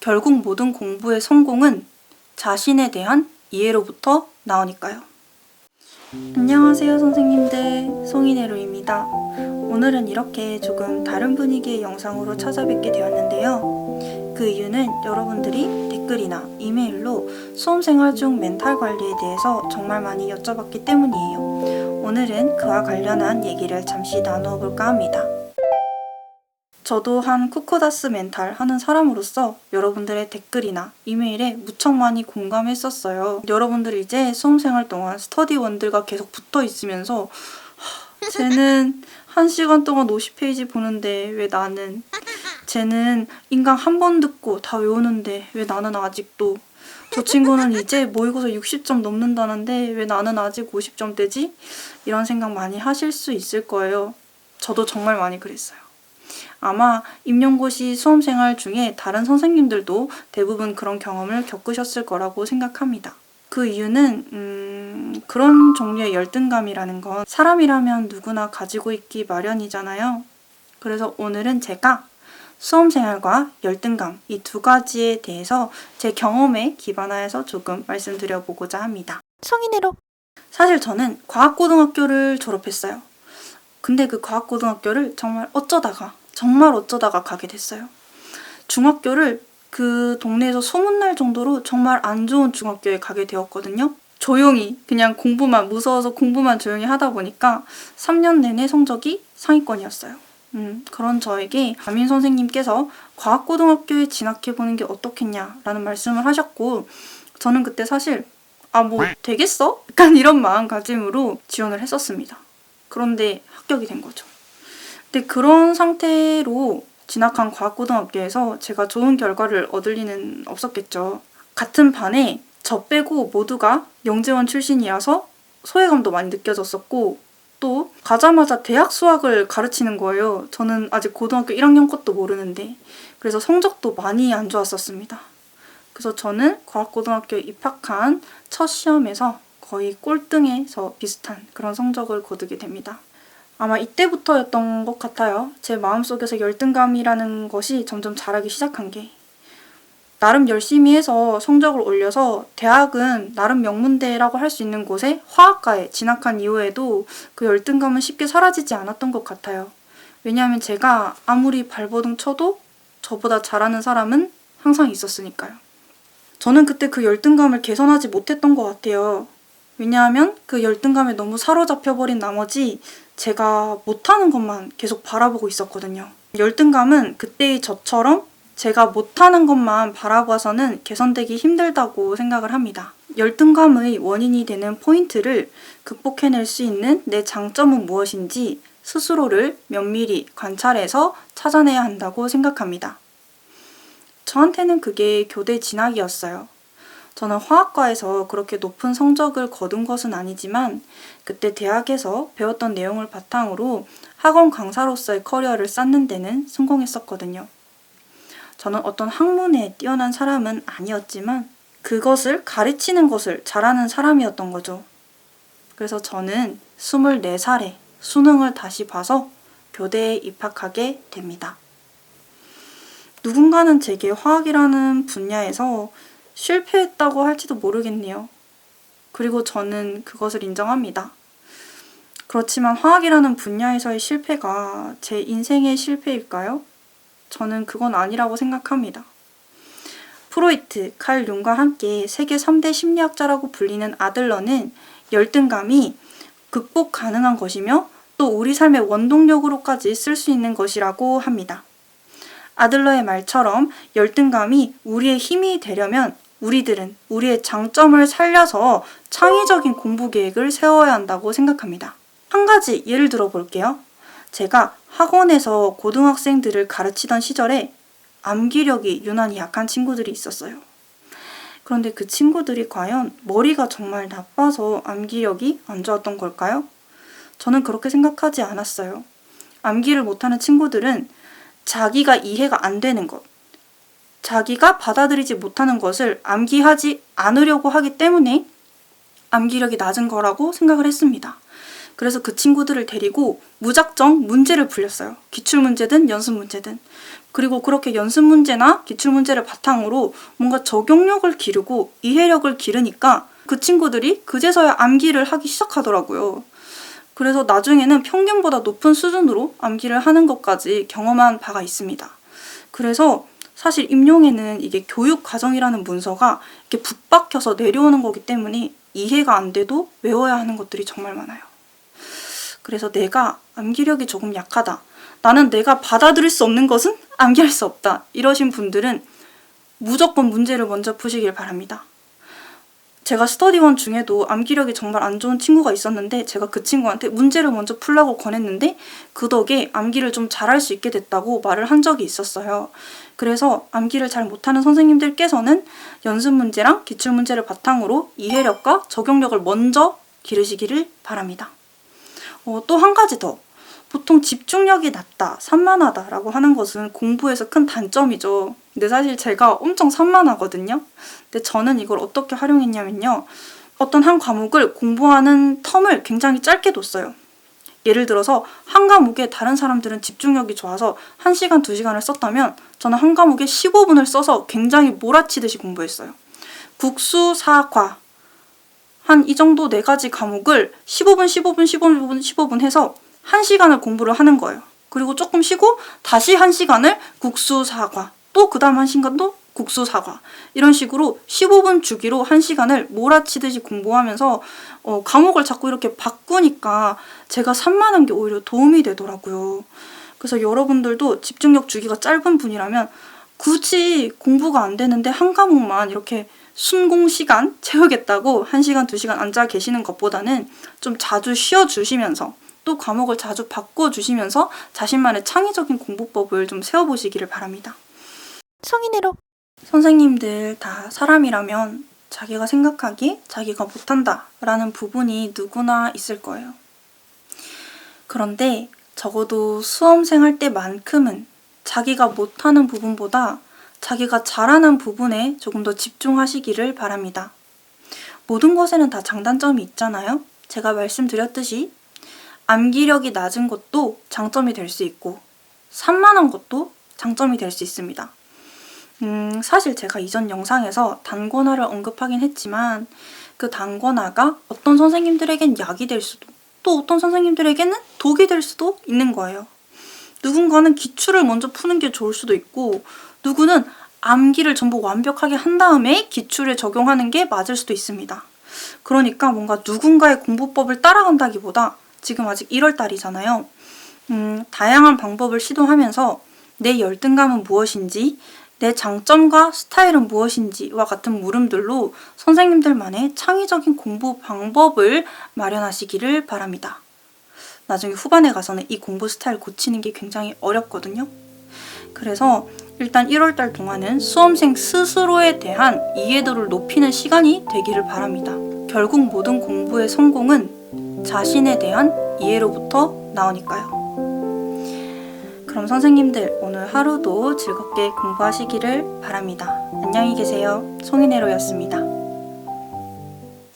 결국 모든 공부의 성공은 자신에 대한 이해로부터 나오니까요. 안녕하세요 선생님들, 송이네로입니다. 오늘은 이렇게 조금 다른 분위기의 영상으로 찾아뵙게 되었는데요. 그 이유는 여러분들이 댓글이나 이메일로 수험생활 중 멘탈 관리에 대해서 정말 많이 여쭤봤기 때문이에요. 오늘은 그와 관련한 얘기를 잠시 나누어 볼까 합니다. 저도 한 쿠코다스 멘탈 하는 사람으로서 여러분들의 댓글이나 이메일에 무척 많이 공감했었어요. 여러분들이 이제 수험생활 동안 스터디원들과 계속 붙어 있으면서 쟤는 1시간 동안 50페이지 보는데 왜 나는, 쟤는 인강 한 번 듣고 다 외우는데 왜 나는 아직도, 저 친구는 이제 모의고사 60점 넘는다는데 왜 나는 아직 50점대지? 이런 생각 많이 하실 수 있을 거예요. 저도 정말 많이 그랬어요. 아마 임용고시 수험생활 중에 다른 선생님들도 대부분 그런 경험을 겪으셨을 거라고 생각합니다. 그 이유는 그런 종류의 열등감이라는 건 사람이라면 누구나 가지고 있기 마련이잖아요. 그래서 오늘은 제가 수험생활과 열등감 이 두 가지에 대해서 제 경험에 기반하여서 조금 말씀드려보고자 합니다. 송이네로. 사실 저는 과학고등학교를 졸업했어요. 근데 그 과학고등학교를 정말 어쩌다가 가게 됐어요. 중학교를 그 동네에서 소문날 정도로 정말 안 좋은 중학교에 가게 되었거든요. 조용히 그냥 무서워서 공부만 조용히 하다 보니까 3년 내내 성적이 상위권이었어요. 그런 저에게 담임 선생님께서 과학고등학교에 진학해보는 게 어떻겠냐라는 말씀을 하셨고, 저는 그때 사실 되겠어? 약간 이런 마음가짐으로 지원을 했었습니다. 그런데 합격이 된 거죠. 근데 그런 상태로 진학한 과학고등학교에서 제가 좋은 결과를 얻을 리는 없었겠죠. 같은 반에 저 빼고 모두가 영재원 출신이라서 소외감도 많이 느껴졌었고, 또 가자마자 대학 수학을 가르치는 거예요. 저는 아직 고등학교 1학년 것도 모르는데. 그래서 성적도 많이 안 좋았었습니다. 그래서 저는 과학고등학교에 입학한 첫 시험에서 거의 꼴등에서 비슷한 그런 성적을 거두게 됩니다. 아마 이때부터였던 것 같아요. 제 마음속에서 열등감이라는 것이 점점 자라기 시작한 게. 나름 열심히 해서 성적을 올려서 대학은 나름 명문대라고 할 수 있는 곳에 화학과에 진학한 이후에도 그 열등감은 쉽게 사라지지 않았던 것 같아요. 왜냐하면 제가 아무리 발버둥 쳐도 저보다 잘하는 사람은 항상 있었으니까요. 저는 그때 그 열등감을 개선하지 못했던 것 같아요. 왜냐하면 그 열등감에 너무 사로잡혀버린 나머지 제가 못하는 것만 계속 바라보고 있었거든요. 열등감은 그때의 저처럼 제가 못하는 것만 바라봐서는 개선되기 힘들다고 생각을 합니다. 열등감의 원인이 되는 포인트를 극복해낼 수 있는 내 장점은 무엇인지 스스로를 면밀히 관찰해서 찾아내야 한다고 생각합니다. 저한테는 그게 교대 진학이었어요. 저는 화학과에서 그렇게 높은 성적을 거둔 것은 아니지만 그때 대학에서 배웠던 내용을 바탕으로 학원 강사로서의 커리어를 쌓는 데는 성공했었거든요. 저는 어떤 학문에 뛰어난 사람은 아니었지만 그것을 가르치는 것을 잘하는 사람이었던 거죠. 그래서 저는 24살에 수능을 다시 봐서 교대에 입학하게 됩니다. 누군가는 제게 화학이라는 분야에서 실패했다고 할지도 모르겠네요. 그리고 저는 그것을 인정합니다. 그렇지만 화학이라는 분야에서의 실패가 제 인생의 실패일까요? 저는 그건 아니라고 생각합니다. 프로이트, 칼 융과 함께 세계 3대 심리학자라고 불리는 아들러는 열등감이 극복 가능한 것이며 또 우리 삶의 원동력으로까지 쓸 수 있는 것이라고 합니다. 아들러의 말처럼 열등감이 우리의 힘이 되려면 우리들은 우리의 장점을 살려서 창의적인 공부 계획을 세워야 한다고 생각합니다. 한 가지 예를 들어 볼게요. 제가 학원에서 고등학생들을 가르치던 시절에 암기력이 유난히 약한 친구들이 있었어요. 그런데 그 친구들이 과연 머리가 정말 나빠서 암기력이 안 좋았던 걸까요? 저는 그렇게 생각하지 않았어요. 암기를 못하는 친구들은 자기가 이해가 안 되는 것, 자기가 받아들이지 못하는 것을 암기하지 않으려고 하기 때문에 암기력이 낮은 거라고 생각을 했습니다. 그래서 그 친구들을 데리고 무작정 문제를 풀렸어요. 기출문제든 연습문제든. 그리고 그렇게 연습문제나 기출문제를 바탕으로 뭔가 적용력을 기르고 이해력을 기르니까 그 친구들이 그제서야 암기를 하기 시작하더라고요. 그래서 나중에는 평균보다 높은 수준으로 암기를 하는 것까지 경험한 바가 있습니다. 그래서 사실 임용에는 이게 교육 과정이라는 문서가 이렇게 붙박혀서 내려오는 거기 때문에 이해가 안 돼도 외워야 하는 것들이 정말 많아요. 그래서 내가 암기력이 조금 약하다. 나는 내가 받아들일 수 없는 것은 암기할 수 없다. 이러신 분들은 무조건 문제를 먼저 푸시길 바랍니다. 제가 스터디1 중에도 암기력이 정말 안 좋은 친구가 있었는데 제가 그 친구한테 문제를 먼저 풀라고 권했는데 그 덕에 암기를 좀 잘할 수 있게 됐다고 말을 한 적이 있었어요. 그래서 암기를 잘 못하는 선생님들께서는 연습 문제랑 기출 문제를 바탕으로 이해력과 적용력을 먼저 기르시기를 바랍니다. 또 한 가지 더. 보통 집중력이 낮다, 산만하다라고 하는 것은 공부에서 큰 단점이죠. 근데 사실 제가 엄청 산만하거든요. 근데 저는 이걸 어떻게 활용했냐면요. 어떤 한 과목을 공부하는 텀을 굉장히 짧게 뒀어요. 예를 들어서 한 과목에 다른 사람들은 집중력이 좋아서 1시간, 2시간을 썼다면 저는 한 과목에 15분을 써서 굉장히 몰아치듯이 공부했어요. 국수, 사과, 한 이 정도 4가지 과목을 15분, 15분, 15분, 15분 해서 1시간을 공부를 하는 거예요. 그리고 조금 쉬고 다시 1시간을 국수, 사과, 또 그 다음 1시간도 국수, 사과, 이런 식으로 15분 주기로 1시간을 몰아치듯이 공부하면서 과목을 자꾸 이렇게 바꾸니까 제가 산만한 게 오히려 도움이 되더라고요. 그래서 여러분들도 집중력 주기가 짧은 분이라면 굳이 공부가 안 되는데 한 과목만 이렇게 순공 시간 채우겠다고 1시간, 2시간 앉아 계시는 것보다는 좀 자주 쉬어주시면서 또 과목을 자주 바꿔주시면서 자신만의 창의적인 공부법을 좀 세워보시기를 바랍니다. 성인애로 선생님들 다 사람이라면 자기가 생각하기에 자기가 못한다 라는 부분이 누구나 있을 거예요. 그런데 적어도 수험생 할 때만큼은 자기가 못하는 부분보다 자기가 잘하는 부분에 조금 더 집중하시기를 바랍니다. 모든 것에는 다 장단점이 있잖아요. 제가 말씀드렸듯이 암기력이 낮은 것도 장점이 될 수 있고 산만한 것도 장점이 될 수 있습니다. 사실 제가 이전 영상에서 단권화를 언급하긴 했지만 그 단권화가 어떤 선생님들에겐 약이 될 수도 또 어떤 선생님들에게는 독이 될 수도 있는 거예요. 누군가는 기출을 먼저 푸는 게 좋을 수도 있고 누구는 암기를 전부 완벽하게 한 다음에 기출에 적용하는 게 맞을 수도 있습니다. 그러니까 뭔가 누군가의 공부법을 따라간다기보다 지금 아직 1월달이잖아요. 다양한 방법을 시도하면서 내 열등감은 무엇인지, 내 장점과 스타일은 무엇인지와 같은 물음들로 선생님들만의 창의적인 공부 방법을 마련하시기를 바랍니다. 나중에 후반에 가서는 이 공부 스타일 고치는 게 굉장히 어렵거든요. 그래서 일단 1월달 동안은 수험생 스스로에 대한 이해도를 높이는 시간이 되기를 바랍니다. 결국 모든 공부의 성공은 자신에 대한 이해로부터 나오니까요. 그럼 선생님들 오늘 하루도 즐겁게 공부하시기를 바랍니다. 안녕히 계세요. 송인애로였습니다.